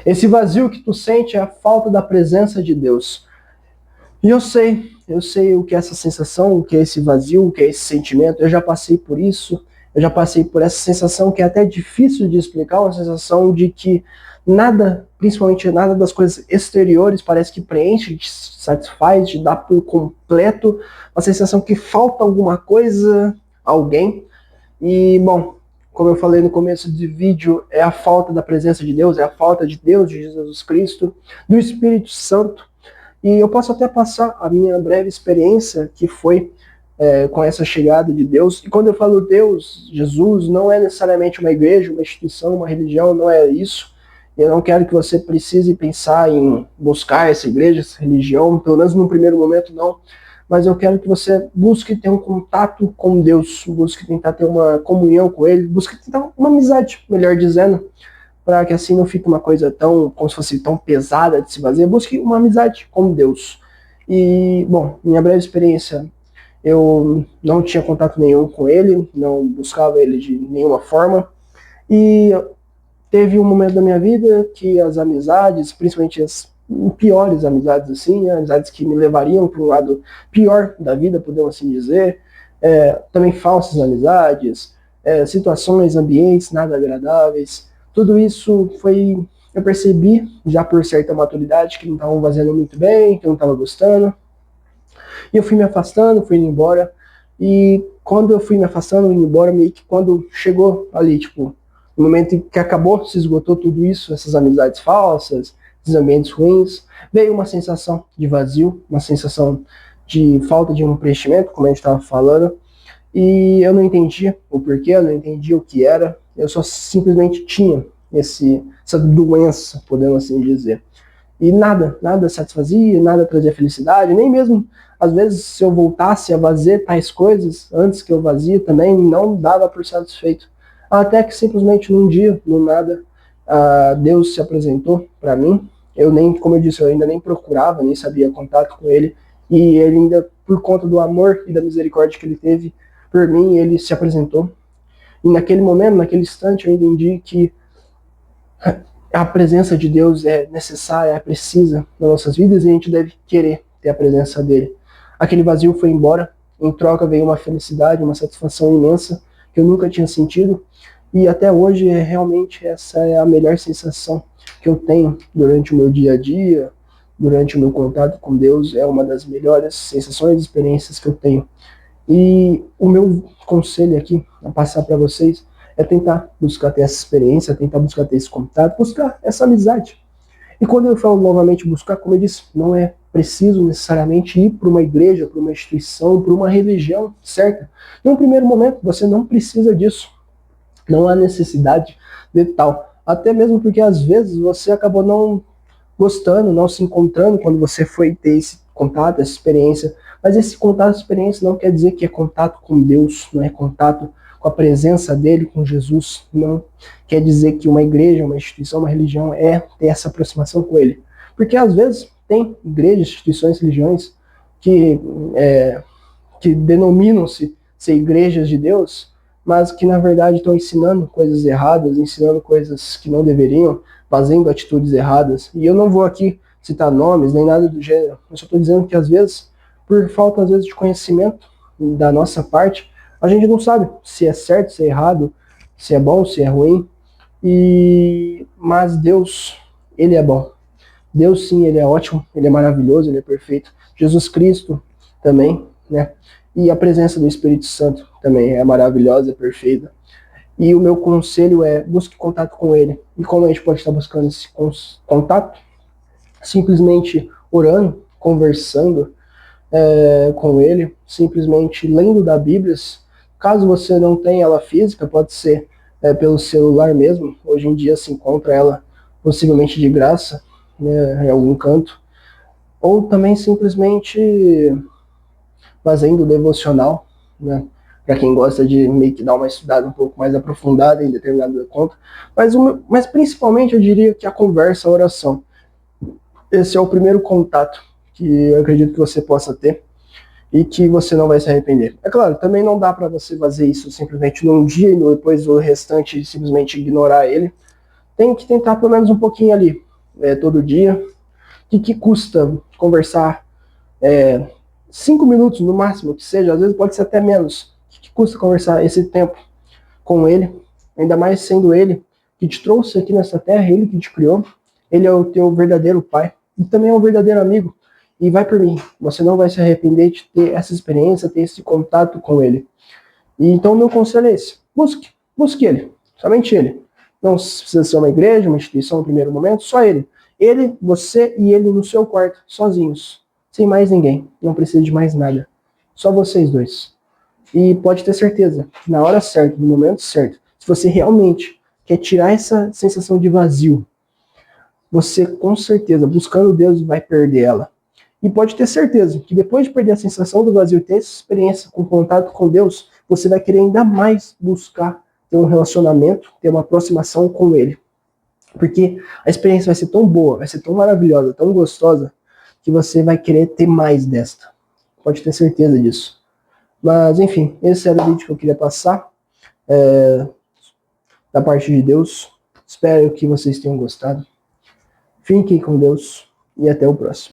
Esse vazio que tu sente é a falta da presença de Deus. E eu sei o que é essa sensação, o que é esse vazio, o que é esse sentimento. Eu já passei por isso, eu já passei por essa sensação que é até difícil de explicar, uma sensação de que nada, principalmente nada das coisas exteriores, parece que preenche, te satisfaz, te dá por completo, uma sensação que falta alguma coisa, alguém. E, bom, como eu falei no começo do vídeo, é a falta da presença de Deus, é a falta de Deus, de Jesus Cristo, do Espírito Santo. E eu posso até passar a minha breve experiência, que foi com essa chegada de Deus. E quando eu falo Deus, Jesus, não é necessariamente uma igreja, uma instituição, uma religião, não é isso. Eu não quero que você precise pensar em buscar essa igreja, essa religião, pelo menos no primeiro momento não. Mas eu quero que você busque ter um contato com Deus, busque tentar ter uma comunhão com Ele, busque tentar uma amizade, melhor dizendo, para que assim não fique uma coisa tão, como se fosse tão pesada de se fazer. Busque uma amizade com Deus. E, bom, minha breve experiência, eu não tinha contato nenhum com Ele, não buscava Ele de nenhuma forma. E teve um momento da minha vida que as amizades, principalmente as piores amizades, assim, né, amizades que me levariam para um lado pior da vida, podemos assim dizer, também falsas amizades, situações, ambientes nada agradáveis, tudo isso foi, eu percebi, já por certa maturidade, que não estavam fazendo muito bem, que eu não estava gostando, e eu fui me afastando, fui indo embora, e quando eu fui me afastando, indo embora, meio que quando chegou ali, tipo, no momento em que acabou, se esgotou tudo isso, essas amizades falsas, esses ambientes ruins, veio uma sensação de vazio, uma sensação de falta de um preenchimento, como a gente estava falando, e eu não entendia o porquê, eu não entendia o que era, eu só simplesmente tinha essa doença, podemos assim dizer. E nada satisfazia, nada trazia felicidade, nem mesmo, às vezes, se eu voltasse a fazer tais coisas, antes que eu fazia também, não dava por satisfeito. Até que simplesmente num dia, no nada, Deus se apresentou para mim. Eu nem, como eu disse, eu ainda nem procurava, nem sabia contato com Ele. E Ele ainda, por conta do amor e da misericórdia que Ele teve por mim, Ele se apresentou. E naquele momento, naquele instante, eu entendi que a presença de Deus é necessária, é precisa nas nossas vidas e a gente deve querer ter a presença dele. Aquele vazio foi embora, em troca veio uma felicidade, uma satisfação imensa que eu nunca tinha sentido e até hoje realmente essa é a melhor sensação que eu tenho durante o meu dia a dia, durante o meu contato com Deus, é uma das melhores sensações e experiências que eu tenho. E o meu conselho aqui a passar para vocês é tentar buscar ter essa experiência, tentar buscar ter esse contato, buscar essa amizade. E quando eu falo novamente buscar, como eu disse, não é preciso necessariamente ir para uma igreja, para uma instituição, para uma religião, certo? Em um primeiro momento, você não precisa disso. Não há necessidade de tal. Até mesmo porque às vezes você acabou não gostando, não se encontrando quando você foi ter esse contato, essa experiência. Mas esse contato, essa experiência não quer dizer que é contato com Deus, não é contato com a presença dele, com Jesus, não quer dizer que uma igreja, uma instituição, uma religião é ter essa aproximação com ele. Porque às vezes tem igrejas, instituições, religiões que denominam-se ser igrejas de Deus, mas que na verdade estão ensinando coisas erradas, ensinando coisas que não deveriam, fazendo atitudes erradas. E eu não vou aqui citar nomes, nem nada do gênero, eu só estou dizendo que às vezes, por falta às vezes de conhecimento da nossa parte, a gente não sabe se é certo, se é errado, se é bom, se é ruim. Mas Deus, Ele é bom. Deus sim, Ele é ótimo, Ele é maravilhoso, Ele é perfeito. Jesus Cristo também, né? E a presença do Espírito Santo também é maravilhosa, é perfeita. E o meu conselho é busque contato com Ele. E como a gente pode estar buscando esse contato? Simplesmente orando, conversando com Ele, simplesmente lendo da Bíblia. Caso você não tenha ela física, pode ser pelo celular mesmo. Hoje em dia se encontra ela possivelmente de graça, né, em algum canto. Ou também simplesmente fazendo devocional, né, para quem gosta de meio que dar uma estudada um pouco mais aprofundada em determinado conto. Mas principalmente eu diria que a conversa, a oração. Esse é o primeiro contato que eu acredito que você possa ter e que você não vai se arrepender. É claro, também não dá para você fazer isso simplesmente num dia e depois o restante simplesmente ignorar ele. Tem que tentar pelo menos um pouquinho ali, todo dia. O que custa conversar 5 minutos no máximo, que seja, às vezes pode ser até menos. O que custa conversar esse tempo com ele? Ainda mais sendo ele que te trouxe aqui nessa terra, ele que te criou. Ele é o teu verdadeiro pai e também é um verdadeiro amigo. E vai por mim, você não vai se arrepender de ter essa experiência, ter esse contato com ele. E então meu conselho é esse: busque ele, somente ele. Não precisa ser uma igreja, uma instituição no primeiro momento, só ele. Ele, você e ele no seu quarto, sozinhos, sem mais ninguém. Não precisa de mais nada. Só vocês dois. E pode ter certeza, na hora certa, no momento certo, se você realmente quer tirar essa sensação de vazio, você com certeza, buscando Deus, vai perder ela. E pode ter certeza que depois de perder a sensação do vazio e ter essa experiência com contato com Deus, você vai querer ainda mais buscar ter um relacionamento, ter uma aproximação com Ele. Porque a experiência vai ser tão boa, vai ser tão maravilhosa, tão gostosa, que você vai querer ter mais desta. Pode ter certeza disso. Mas, enfim, esse era o vídeo que eu queria passar da parte de Deus. Espero que vocês tenham gostado. Fiquem com Deus e até o próximo.